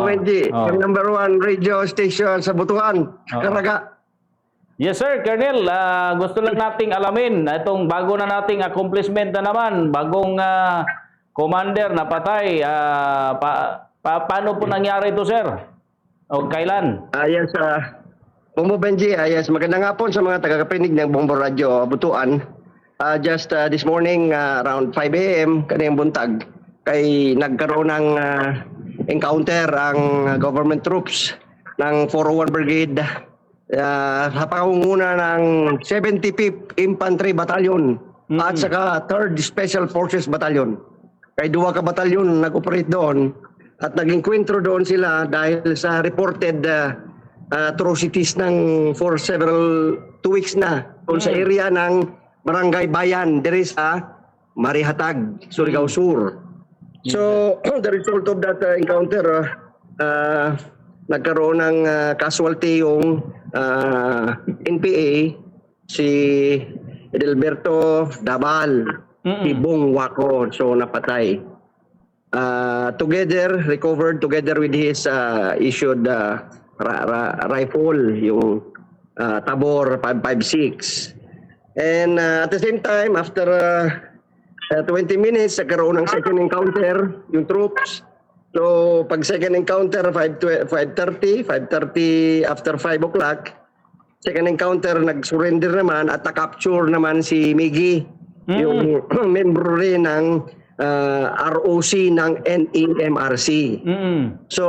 Benji, yung number 1 radio station sa Butuan, Caraga. Yes sir, Colonel, gusto lang nating alamin itong bago na nating accomplishment na naman, bagong commander na patay. Paano po nangyari ito sir? O kailan? Yes, Bombo Benji, yes, magandang hapon sa mga tagakapinig ng Bombo Radio Butuan. Just this morning, around 5 a.m., kaniyang buntag, kay nagkaroon ng encounter ang government troops ng 401 Brigade sa pangunguna ng 75th Infantry Battalion at saka 3rd Special Forces Battalion. Kay duwa ka batalyon nag-operate doon at naging kwentro doon sila dahil sa reported atrocities ng for several 2 weeks na doon sa area ng Barangay Bayan, diri sa Marihatag, Surigao Sur. So, the result of that encounter, nagkaroon ng casualty yung NPA, si Edelberto Dabal, si Bong Wako, so napatay. Recovered together with his issued rifle, yung Tabor 5.56. And at the same time, after 20 minutes, nagkaroon ng second encounter, yung troops. So, pag second encounter, 5:30, after 5 o'clock, second encounter, nag-surrender naman at na-capture naman si Miggy, yung membro rin ng ROC ng NEMRC. So,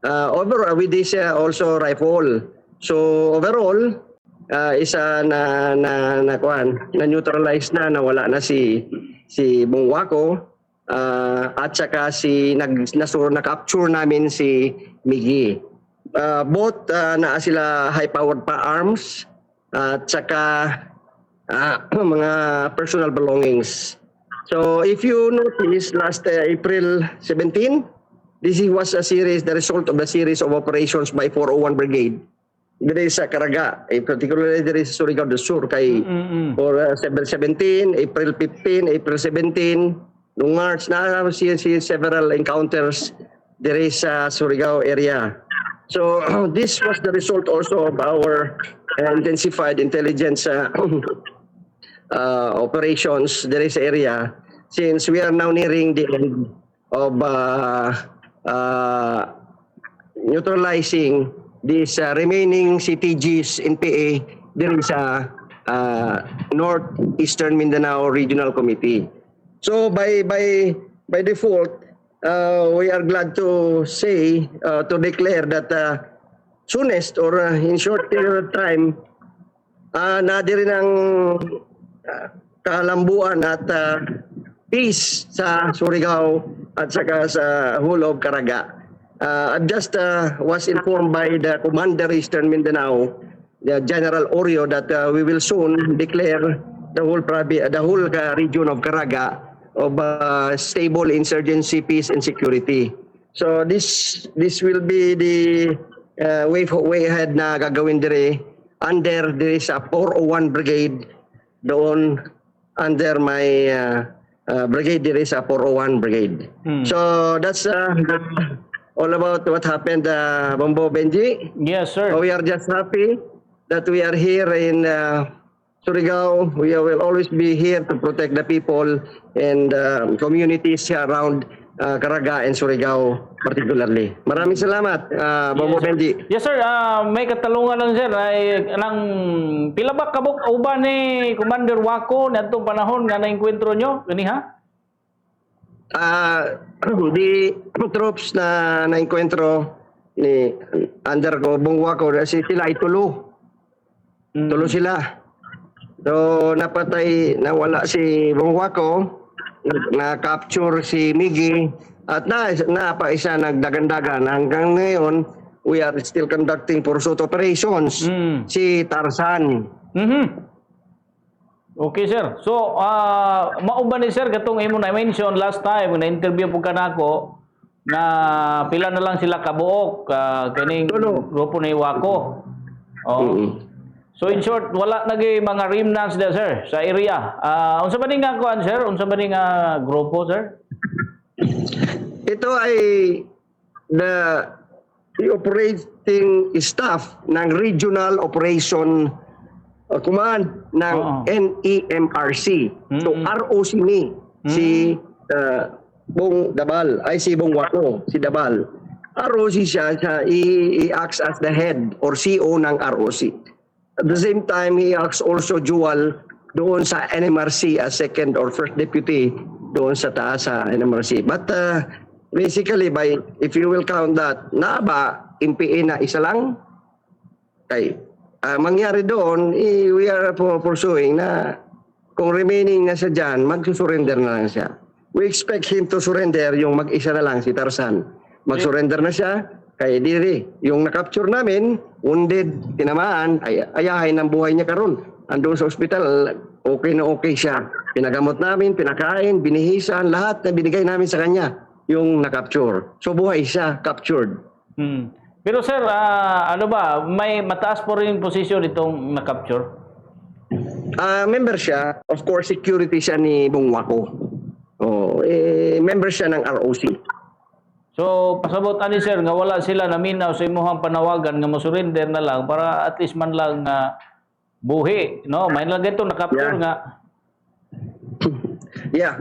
overall, with this also rifle. So, overall, isa na-neutralize na, nawala na si Bong Wako, at saka na-capture namin si Miggy. Both na sila high-powered pa arms at saka mga personal belongings. So if you notice, last April 17, this was the result of a series of operations by 401 Brigade. Diri sa Caraga, particularly diri sa Surigao del Sur, kay for April 17, April 15, April 17, noong March na several encounters diri sa Surigao area. So this was the result also of our intensified intelligence operations diri sa area, since we are now nearing the end of neutralizing these remaining CTGs in PA diri sa Northeastern Mindanao Regional Committee. So by default, we are glad to say, to declare that soonest or in short period of time, na diri ng kalambuan at peace sa Surigao at saka sa whole of Caraga. I just was informed by the Commander Eastern Mindanao, General Orio, that we will soon declare the whole region of Caraga of stable insurgency, peace, and security. So this will be the way ahead na gagawin dire under this 401 Brigade, doon under my brigade dire sa 401 Brigade. So that's all about what happened, Bombo Benji. Yes, sir. So we are just happy that we are here in Surigao. We will always be here to protect the people and communities around Caraga and Surigao particularly. Maraming salamat, Bombo Benji. Yes, sir. May katalungan lang, sir. Nang pila ba kabuk uban ni Commander Wako natong panahon nga na-enkwentro nyo? Ganiha? The troops na na-enkwentro ni under Bong Wako, sila ay tulo. Tulo sila. So napatay, nawala si Bong Wako, na-capture si Miggy, at pa isa nagdagandagan. Hanggang ngayon, we are still conducting pursuit operations. Si Tarzan. Okay, sir. So, mauban ni sir, katong imo na-mention last time, na-interview po ka nako, na pila na lang sila kabuok, kaning grupo ni Wako. So, in short, wala naging mga remnants na, sir, sa area. Unsa ba ni nga kuan, sir? Unsa ba ni nga grupo, sir? Ito ay the operating staff ng Regional Operation Command ng Oo. NEMRC. So ROC ni si Bong Dabal, ay si Bong Wako, si Dabal. ROC siya i-acts as the head or CEO ng ROC. At the same time, he acts also dual doon sa NMRC as second or first deputy doon sa taas sa NMRC. But basically, if you will count that, naaba, MPA na isa lang, kay mangyari doon, we are pursuing na kung remaining na siya dyan, magsusurrender na lang siya. We expect him to surrender yung mag-isa na lang si Tarzan. Mag-surrender na siya kay Diri. Yung na-capture namin, wounded, tinamaan, ayahin ang buhay niya karon. Andun sa ospital, okay na okay siya. Pinagamot namin, pinakain, binihisan, lahat na binigay namin sa kanya yung na-capture. So buhay siya, captured. Pero sir, ano ba, may mataas po rin posisyon itong na-capture? Member siya, of course, security siya ni Bong Wako. Member siya ng ROC. So, pasabot ani sir, nga wala sila naminaw sa imuhang panawagan nga mo-surrender na lang para at least man lang buhi, no? May lang ganito na-capture nga. Yeah.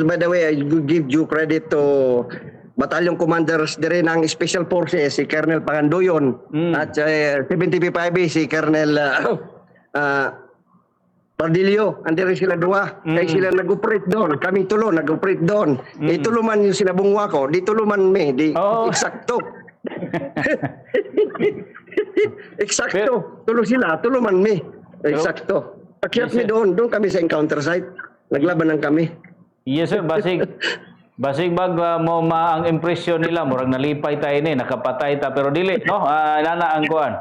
By the way, I give due credit to Battalion Commanders dire ng Special Forces, si Colonel Pangandoyon, at 75 si Colonel Pardilio, andire sila duwa. Kaya sila nag-operate doon. Kaming tulo, nag-operate doon. Tuluman yung sila Bong Wako. Di tuluman me. Eksakto. Eksakto. Tulo sila. Tuluman me. Eksakto. Pakyat mi doon. Doon kami sa encounter site. Naglabanan kami. Yes sir, basig bag mo ang impression nila murag nalipay tayo ni nakapatay ta pero dili no nana ang kuan.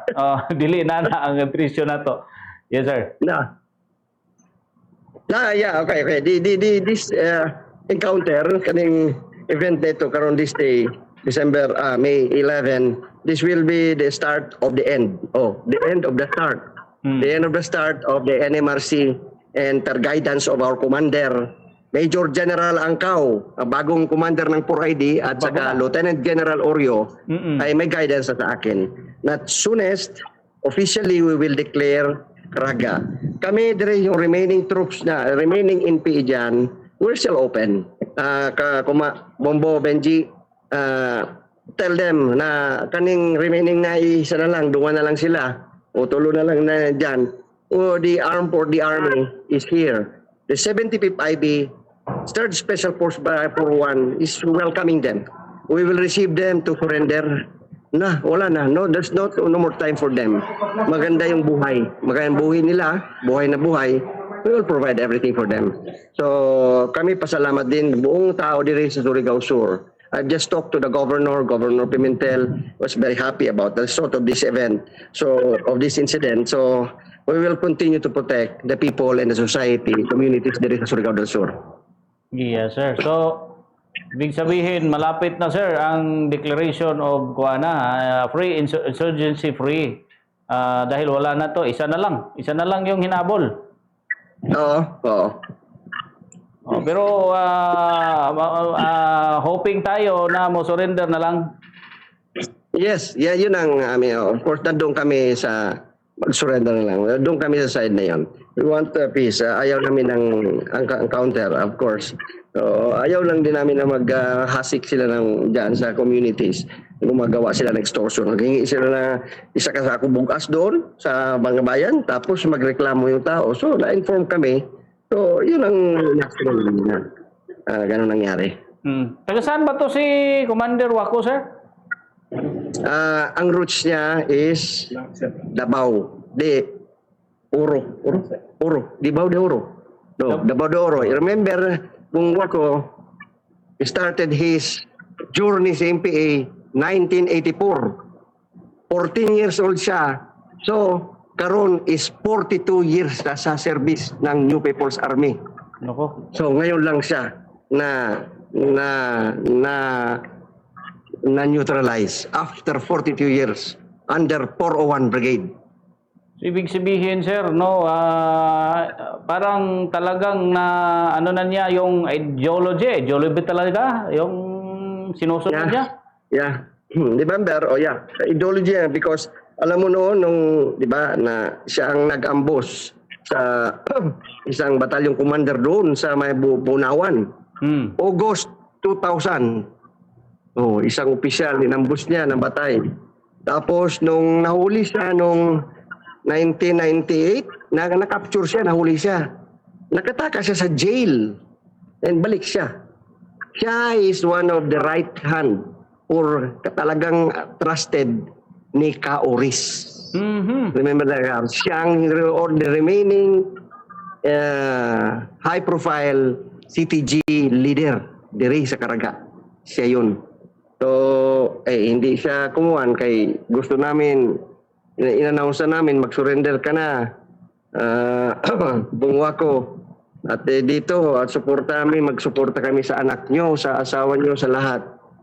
Dili nana ang impression nato. Yes sir. Okay. This encounter, kaning event nito karon this day, May 11, this will be the start of the end. The end of the start. The end of the start of the NMRC and per guidance of our commander, Major General Angkao, bagong commander ng 4ID, at saka Lieutenant General Oreo, ay may guidance sa akin. Not soonest, officially we will declare Raga. Kami dire yung remaining troops na, remaining NPA dyan, we're still open. Bombo, Benji, tell them na kaning remaining na isa na lang, duwa na lang sila, o tulo na lang na dyan. The arm for the army is here. The 75th IB, 3rd Special Force for 1 is welcoming them. We will receive them to surrender. Wala na. No, there's no more time for them. Maganda yung buhay. Maganda yung buhay nila, buhay na buhay. We will provide everything for them. So, kami pasalamat din, buong tao diri sa Surigao Sur. I've just talked to the Governor Pimentel, was very happy about the sort of this event, of this incident. So, we will continue to protect the people and the society, communities diri sa Surigao del Sur. Yes sir. So, ibig sabihin, malapit na sir ang declaration of free insurgency free. Dahil wala na to, isa na lang yung hinabol. Oo. Pero hoping tayo na mo surrender na lang. Yes, yun ang of course nandun kami sa mag-surrender na lang. Doon kami sa side na yun. We want peace. Ayaw namin ng counter, of course. So, ayaw lang din namin na mag-hasik sila dyan sa communities. Gumagawa sila ng extortion. Naghingi sila na isa ka sa bugas doon sa mga bayan, tapos magreklamo yung tao. So, na-inform kami. So, yun ang ganun nangyari. Taga saan ba to si Commander Wako, sir? Ang roots niya is Davao de Oro. Davao de Oro. No, Davao de Oro. Remember, Bong Wako started his journey sa MPA 1984. 14 years old siya. So, karon is 42 years na sa service ng New People's Army. Nako. So, ngayon lang siya na neutralize after 42 years under 401 Brigade. Ibig sabihin sir, no, parang talagang na niya yung ideology talaga, yung sinusunod niya. Yeah. November, oh yeah. Ideology yan because alam mo noon nung, di ba, na siya ang nag-ambush sa isang batalyong commander doon sa may Bunawan. Hmm. August 2000. Oh, isang opisyal inambush niya ng batay. Tapos nung nahuli siya nung 1998, na-capture siya, nahuli siya. Nakataka siya sa jail. And balik siya. Siya is one of the right hand or talagang trusted ni Kaoris. Mhm. Remember that? Siya ang or the remaining high profile CTG leader diri sa Caraga. Siya yun. So, hindi siya kumuhan kay gusto namin, in-announce namin, mag-surrender ka na. Bungwa ko. At dito, at suporta magsuporta kami sa anak nyo, sa asawa nyo, sa lahat.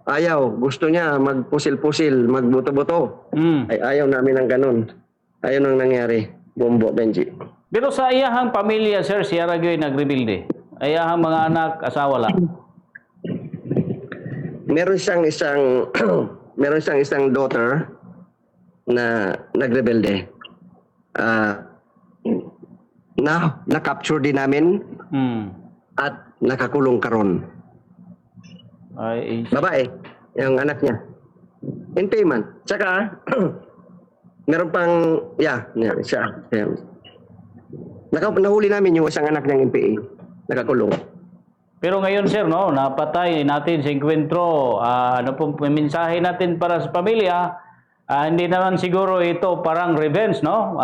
Ayaw, gusto niya magpusil-pusil, magbuto-buto. Ay ayaw namin ng ganun. Ayaw nang nangyari. Bombo, Benji. Pero sa iyahang pamilya, sir, siya ragyo'y nagrebuilde. Ayahang mga anak, asawa lang. Meron siyang isang daughter na nagrebelde. Na-capture din namin at nakakulong karon. Ay, Babae, yung anak niya. In payment. Tsaka, meron pang, siya. Nahuli namin yung isang anak niyang NPA. Nakakulong. pero ngayon, sir, no, napatay natin sa enkwentro. Ano pong mensahe natin para sa pamilya? Hindi naman siguro ito parang revenge, no?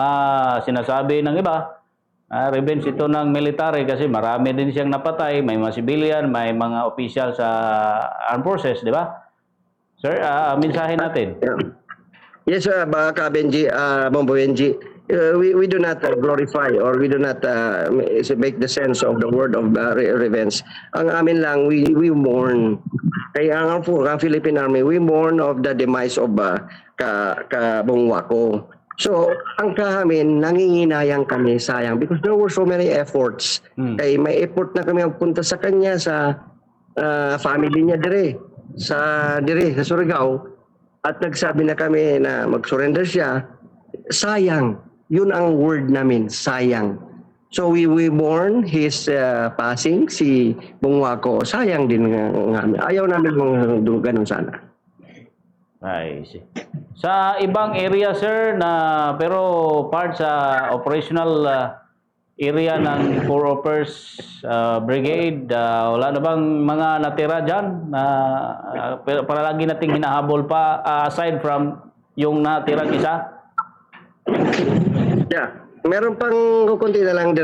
Sinasabi ng iba, revenge ito ng military kasi marami din siyang napatay. May mga civilian, may mga official sa armed forces, di ba? Sir, mensahe natin. Yes, baka Benji, Bombo Benji. We do not glorify or we do not make the sense of the word of revenge. Ang amin lang, we mourn. Kaya ang Philippine Army, we mourn of the demise of Bungwako. So, ang kahamin, nanginginayang kami, sayang, because there were so many efforts. Kaya may effort na kami magpunta sa kanya, sa family niya sa Surigao, at nagsabi na kami na mag-surrender siya. Sayang, yun ang word namin, sayang. So we mourn his passing, si Bungwako. Sayang din nga. Ayaw namin kung ganun sana. Ay, see. Sa ibang area, sir, pero part sa operational area ng 4-Opers Brigade, wala na bang mga natira dyan? Para lagi nating hinahabol pa, aside from yung natirang isa? Yeah. Meron pang kukunti na lang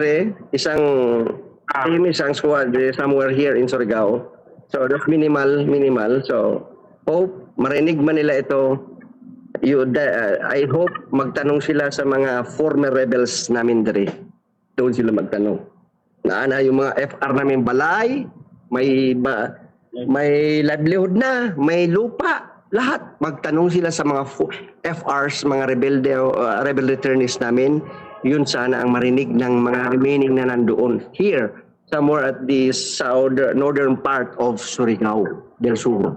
isang team, isang squad somewhere here in Surigao. So that's minimal. So hope marinig man nila ito. I hope magtanong sila sa mga former rebels namin doon sila magtanong. Naana yung mga FR namin balay, may livelihood na, may lupa, lahat. Magtanong sila sa mga FRs, mga rebel returnees namin. Yun sana ang marinig ng mga remaining na nandoon. Here, somewhere at the northern part of Surigao del Sur.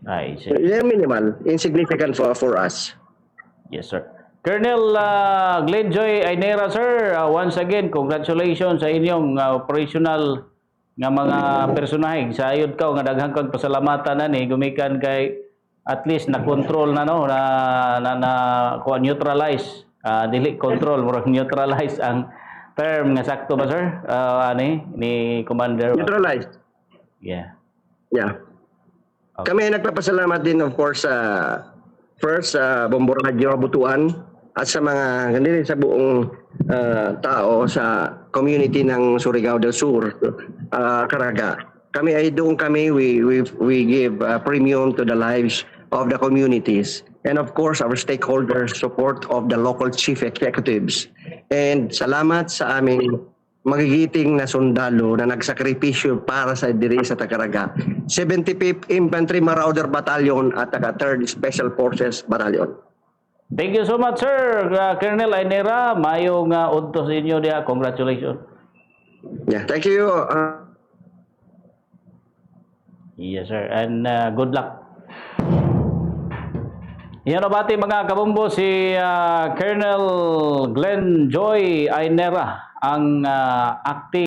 Ay, see. Yeah, minimal, insignificant for us. Yes, sir. Colonel Glenjoy Ainera, sir, once again, congratulations sa inyong operational nga mga personahe. Sa ayod ka, nga daghang kang pasalamatan na ni, gumikan kay at least na-control na, no, neutralize, dili control, murag neutralize ang term nga sakto ba, sir? Ni Commander? Neutralized. Yeah. Yeah. Okay. Kami ay nagpapasalamat din, of course, first sa Bombo Radio Butuan at sa mga ganun sa buong tao sa community ng Surigao del Sur, Caraga. We give premium to the lives of the communities and of course our stakeholders, support of the local chief executives. And salamat sa aming magigiting na sundalo na nagsakripisyo para sa diri sa Caraga. 75th Infantry Marauder Battalion at 3rd Special Forces Battalion. Thank you so much, sir. Colonel Ainera, mayong udto sa inyo dia. Congratulations. Yeah, thank you. Yes, sir. And good luck. Yan o bati mga kabumbo si Colonel Glenn Joy Ainera, ang acting